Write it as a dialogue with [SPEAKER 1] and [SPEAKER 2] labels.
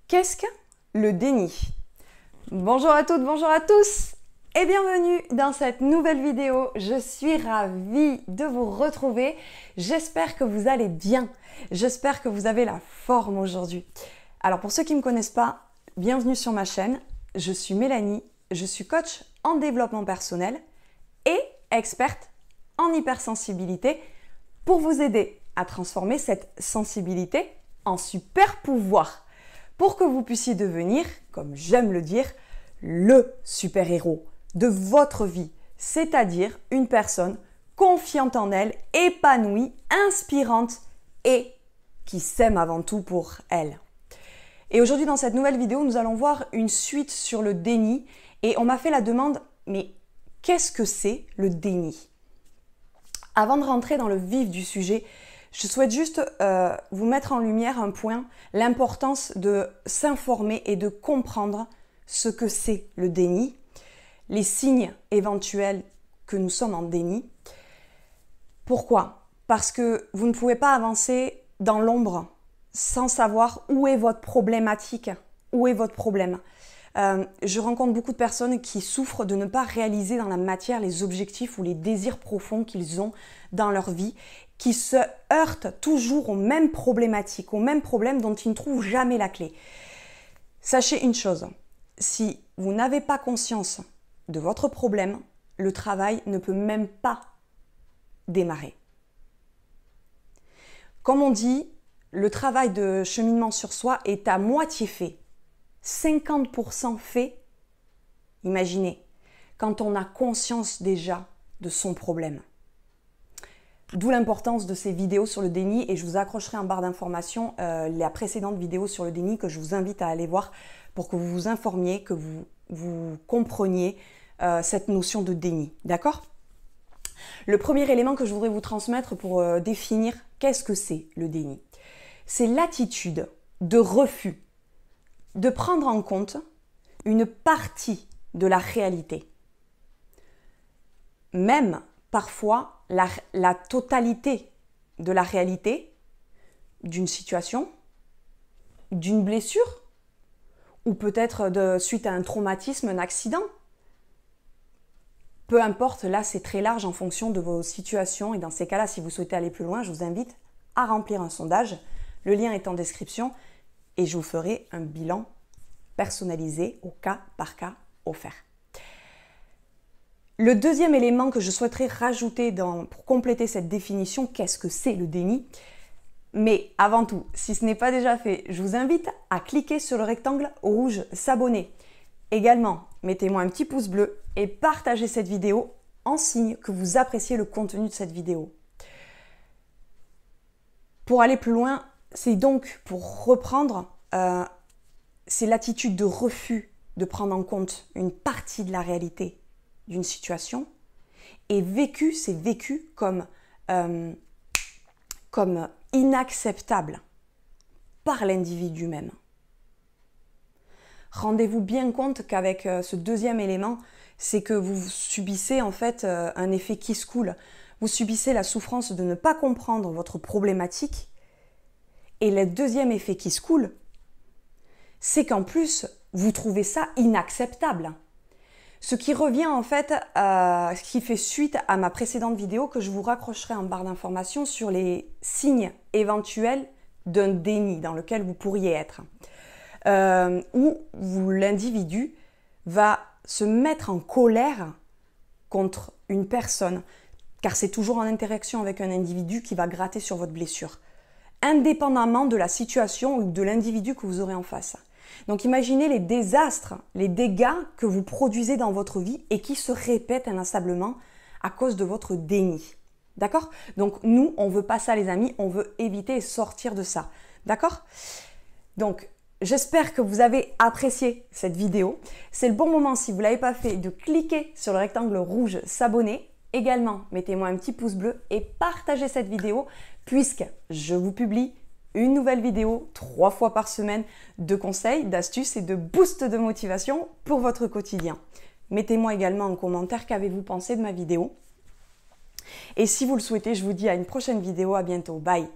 [SPEAKER 1] Qu'est-ce que le déni? Bonjour à toutes, bonjour à tous et bienvenue dans cette nouvelle vidéo. Je suis ravie de vous retrouver. J'espère que vous allez bien. J'espère que vous avez la forme aujourd'hui. Alors pour ceux qui ne me connaissent pas, bienvenue sur ma chaîne. Je suis Mélanie, je suis coach en développement personnel et experte en hypersensibilité pour vous aider à transformer cette sensibilité en super pouvoir pour que vous puissiez devenir, comme j'aime le dire, le super-héros de votre vie, c'est-à-dire une personne confiante en elle, épanouie, inspirante et qui s'aime avant tout pour elle. Et aujourd'hui, dans cette nouvelle vidéo, nous allons voir une suite sur le déni et on m'a fait la demande, mais qu'est-ce que c'est le déni? Avant de rentrer dans le vif du sujet, je souhaite juste vous mettre en lumière un point, l'importance de s'informer et de comprendre ce que c'est le déni, les signes éventuels que nous sommes en déni. Pourquoi? Parce que vous ne pouvez pas avancer dans l'ombre sans savoir où est votre problématique, où est votre problème. Je rencontre beaucoup de personnes qui souffrent de ne pas réaliser dans la matière les objectifs ou les désirs profonds qu'ils ont dans leur vie, qui se heurtent toujours aux mêmes problématiques, aux mêmes problèmes dont ils ne trouvent jamais la clé. Sachez une chose, si vous n'avez pas conscience de votre problème, le travail ne peut même pas démarrer. Comme on dit, le travail de cheminement sur soi est à moitié fait. 50% fait, imaginez, quand on a conscience déjà de son problème. D'où l'importance de ces vidéos sur le déni et je vous accrocherai en barre d'informations la précédente vidéo sur le déni que je vous invite à aller voir pour que vous vous informiez, que vous compreniez cette notion de déni. D'accord? Le premier élément que je voudrais vous transmettre pour définir qu'est-ce que c'est le déni, c'est l'attitude de refus de prendre en compte une partie de la réalité. Même parfois la totalité de la réalité d'une situation, d'une blessure, ou peut-être suite à un traumatisme, un accident. Peu importe, là c'est très large en fonction de vos situations et dans ces cas-là, si vous souhaitez aller plus loin, je vous invite à remplir un sondage. Le lien est en description et je vous ferai un bilan personnalisé au cas par cas offert. Le deuxième élément que je souhaiterais rajouter pour compléter cette définition, qu'est-ce que c'est le déni? Mais avant tout, si ce n'est pas déjà fait, je vous invite à cliquer sur le rectangle rouge s'abonner. Également, mettez-moi un petit pouce bleu et partagez cette vidéo en signe que vous appréciez le contenu de cette vidéo. Pour aller plus loin, c'est donc, pour reprendre, c'est l'attitude de refus de prendre en compte une partie de la réalité d'une situation et c'est vécu comme inacceptable par l'individu même. Rendez-vous bien compte qu'avec ce deuxième élément, c'est que vous subissez en fait un effet qui se coule. Vous subissez la souffrance de ne pas comprendre votre problématique et le deuxième effet qui se coule, c'est qu'en plus, vous trouvez ça inacceptable. Ce qui revient en fait, ce qui fait suite à ma précédente vidéo que je vous raccrocherai en barre d'informations sur les signes éventuels d'un déni dans lequel vous pourriez être. Où l'individu va se mettre en colère contre une personne, car c'est toujours en interaction avec un individu qui va gratter sur votre blessure, indépendamment de la situation ou de l'individu que vous aurez en face. Donc imaginez les désastres, les dégâts que vous produisez dans votre vie et qui se répètent inlassablement à cause de votre déni. D'accord? Donc nous, on ne veut pas ça les amis, on veut éviter et sortir de ça. D'accord? Donc j'espère que vous avez apprécié cette vidéo. C'est le bon moment, si vous ne l'avez pas fait, de cliquer sur le rectangle rouge s'abonner. Également, mettez-moi un petit pouce bleu et partagez cette vidéo puisque je vous publie une nouvelle vidéo 3 fois par semaine de conseils, d'astuces et de boosts de motivation pour votre quotidien. Mettez-moi également en commentaire qu'avez-vous pensé de ma vidéo. Et si vous le souhaitez, je vous dis à une prochaine vidéo. À bientôt. Bye!